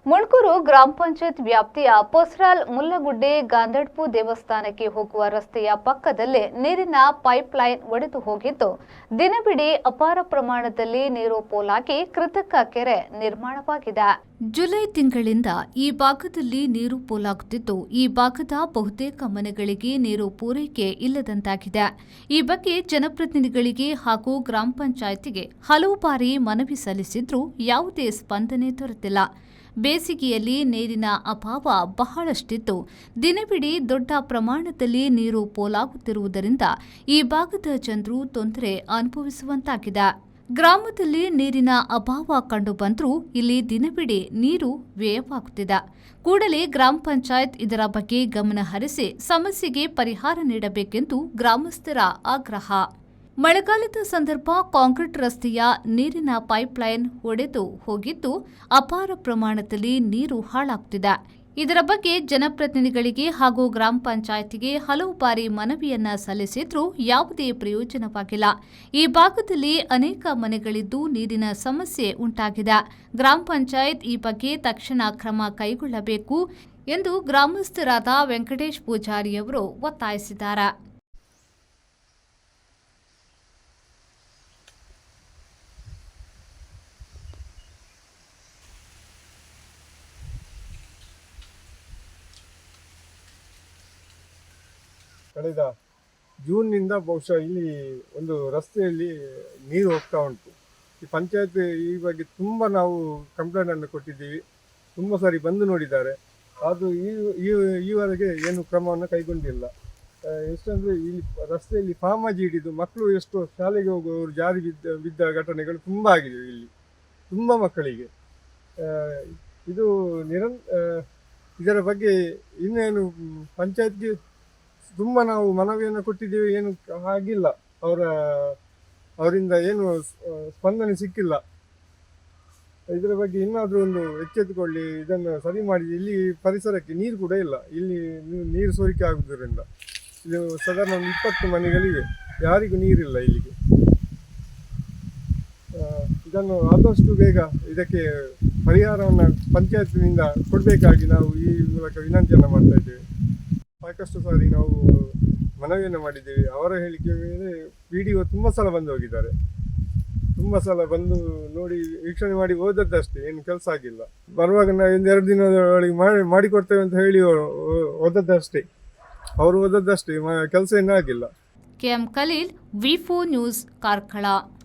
ಮುಳ್ಕೂರು ಗ್ರಾಮ ಪಂಚಾಯತ್ ವ್ಯಾಪ್ತಿಯ ಪೊಸ್ರಾಲ್ ಮುಲ್ಲಗುಡ್ಡೆ ಗಾಂದಡ್ಪು ದೇವಸ್ಥಾನಕ್ಕೆ ಹೋಗುವ ರಸ್ತೆಯ ಪಕ್ಕದಲ್ಲೇ ನೀರಿನ ಪೈಪ್ಲೈನ್ ಒಡೆದು ಹೋಗಿದ್ದು ದಿನವಿಡೀ ಅಪಾರ ಪ್ರಮಾಣದಲ್ಲಿ ನೀರು ಪೋಲಾಗಿ ಕೃತಕ ಕೆರೆ ನಿರ್ಮಾಣವಾಗಿದೆ. ಜುಲೈ ತಿಂಗಳಿಂದ ಈ ಭಾಗದಲ್ಲಿ ನೀರು ಪೋಲಾಗುತ್ತಿದ್ದು ಈ ಭಾಗದ ಬಹುತೇಕ ಮನೆಗಳಿಗೆ ನೀರು ಪೂರೈಕೆ ಇಲ್ಲದಂತಾಗಿದೆ. ಈ ಬಗ್ಗೆ ಜನಪ್ರತಿನಿಧಿಗಳಿಗೆ ಹಾಗೂ ಗ್ರಾಮ ಪಂಚಾಯತಿಗೆ ಹಲವು ಬಾರಿ ಮನವಿ ಸಲ್ಲಿಸಿದ್ರೂ ಯಾವುದೇ ಸ್ಪಂದನೆ ದೊರೆತಿಲ್ಲ. ಬೇಸಿಗೆಯಲ್ಲಿ ನೀರಿನ ಅಭಾವ ಬಹಳಷ್ಟಿದ್ದು ದಿನವಿಡೀ ದೊಡ್ಡ ಪ್ರಮಾಣದಲ್ಲಿ ನೀರು ಪೋಲಾಗುತ್ತಿರುವುದರಿಂದ ಈ ಭಾಗದ ಜನರು ತೊಂದರೆ ಅನುಭವಿಸುವಂತಾಗಿದೆ. ಗ್ರಾಮದಲ್ಲಿ ನೀರಿನ ಅಭಾವ ಕಂಡುಬಂದರೂ ಇಲ್ಲಿ ದಿನವಿಡೀ ನೀರು ವ್ಯಯವಾಗುತ್ತಿದೆ. ಕೂಡಲೇ ಗ್ರಾಮ ಪಂಚಾಯತ್ ಇದರ ಬಗ್ಗೆ ಗಮನ ಹರಿಸಿ ಸಮಸ್ಯೆಗೆ ಪರಿಹಾರ ನೀಡಬೇಕೆಂದು ಗ್ರಾಮಸ್ಥರ ಆಗ್ರಹ. ಮಳೆಗಾಲದ ಸಂದರ್ಭ ಕಾಂಕ್ರೀಟ್ ರಸ್ತೆಯ ನೀರಿನ ಪೈಪ್ಲೈನ್ ಒಡೆದು ಹೋಗಿದ್ದು ಅಪಾರ ಪ್ರಮಾಣದಲ್ಲಿ ನೀರು ಹಾಳಾಗುತ್ತಿದೆ. ಇದರ ಬಗ್ಗೆ ಜನಪ್ರತಿನಿಧಿಗಳಿಗೆ ಹಾಗೂ ಗ್ರಾಮ ಪಂಚಾಯತಿಗೆ ಹಲವು ಬಾರಿ ಮನವಿಯನ್ನ ಸಲ್ಲಿಸಿದ್ರೂ ಯಾವುದೇ ಪ್ರಯೋಜನವಾಗಿಲ್ಲ. ಈ ಭಾಗದಲ್ಲಿ ಅನೇಕ ಮನೆಗಳಿದ್ದು ನೀರಿನ ಸಮಸ್ಯೆ ಉಂಟಾಗಿದೆ. ಗ್ರಾಮ ಪಂಚಾಯತ್ ಈ ಬಗ್ಗೆ ತಕ್ಷಣ ಕ್ರಮ ಕೈಗೊಳ್ಳಬೇಕು ಎಂದು ಗ್ರಾಮಸ್ಥರಾದ ವೆಂಕಟೇಶ್ ಪೂಜಾರಿಯವರು ಒತ್ತಾಯಿಸಿದ್ದಾರೆ. ಕಳೆದ ಜೂನ್ನಿಂದ ಬಹುಶಃ ಇಲ್ಲಿ ಒಂದು ರಸ್ತೆಯಲ್ಲಿ ನೀರು ಹೋಗ್ತಾ ಉಂಟು. ಈ ಪಂಚಾಯತ್ ಈ ಬಗ್ಗೆ ತುಂಬ ನಾವು ಕಂಪ್ಲೇಂಟನ್ನು ಕೊಟ್ಟಿದ್ದೀವಿ, ತುಂಬ ಸಾರಿ ಬಂದು ನೋಡಿದ್ದಾರೆ. ಅದು ಈವರೆಗೆ ಏನು ಕ್ರಮವನ್ನು ಕೈಗೊಂಡಿಲ್ಲ. ಎಷ್ಟಂದರೆ ಇಲ್ಲಿ ರಸ್ತೆಯಲ್ಲಿ ಫಾಮಾಜಿ ಹಿಡಿದು ಮಕ್ಕಳು ಎಷ್ಟು ಶಾಲೆಗೆ ಹೋಗುವವರು ಜಾರಿ ಬಿದ್ದ ಘಟನೆಗಳು ತುಂಬ ಆಗಿದೆ. ಇಲ್ಲಿ ತುಂಬ ಮಕ್ಕಳಿಗೆ ಇದು ಇದರ ಬಗ್ಗೆ ಇನ್ನೇನು ಪಂಚಾಯತ್ಗೆ ತುಂಬ ನಾವು ಮನವಿಯನ್ನು ಕೊಟ್ಟಿದ್ದೇವೆ, ಏನು ಆಗಿಲ್ಲ. ಅವರಿಂದ ಏನು ಸ್ಪಂದನೆ ಸಿಕ್ಕಿಲ್ಲ. ಇದರ ಬಗ್ಗೆ ಇನ್ನಾದರೂ ಒಂದು ಎಚ್ಚೆತ್ತುಕೊಳ್ಳಿ, ಇದನ್ನು ಸರಿ ಮಾಡಿ. ಇಲ್ಲಿ ಪರಿಸರಕ್ಕೆ ನೀರು ಕೂಡ ಇಲ್ಲ. ಇಲ್ಲಿ ನೀರು ಸೋರಿಕೆ ಆಗುವುದರಿಂದ ಇದು ಸಾಧಾರಣ ಒಂದು 20 ಮನೆಗಳಿವೆ, ಯಾರಿಗೂ ನೀರಿಲ್ಲ ಇಲ್ಲಿಗೆ. ಇದನ್ನು ಆದಷ್ಟು ಬೇಗ ಇದಕ್ಕೆ ಪರಿಹಾರವನ್ನು ಪಂಚಾಯತ್ನಿಂದ ಕೊಡಬೇಕಾಗಿ ನಾವು ಈ ಮೂಲಕ ವಿನಂತಿಯನ್ನು ಮಾಡ್ತಾ ಇದ್ದೇವೆ. ಸಾಕಷ್ಟು ಸಾರಿ ನಾವು ಮನವಿಯನ್ನು ಮಾಡಿದ್ದೇವೆ. ಅವರ ಹೇಳಿಕೆ ಮೇಲೆ PDO ತುಂಬ ಸಲ ಬಂದು ಹೋಗಿದ್ದಾರೆ. ತುಂಬ ಸಲ ಬಂದು ನೋಡಿ ವೀಕ್ಷಣೆ ಮಾಡಿ ಹೋದದ್ದಷ್ಟೇ, ಏನು ಕೆಲಸ ಆಗಿಲ್ಲ. ಬರುವಾಗ ನಾವು 1-2 ದಿನದೊಳಗೆ ಮಾಡಿಕೊಡ್ತೇವೆ ಅಂತ ಹೇಳಿ ಹೋದದ್ದಷ್ಟೇ. ಅವರು ಹೋದದ್ದಷ್ಟೇ, ಕೆಲಸ ಇನ್ನೂ ಆಗಿಲ್ಲ. KM Khaleel, V4 news, Karkala.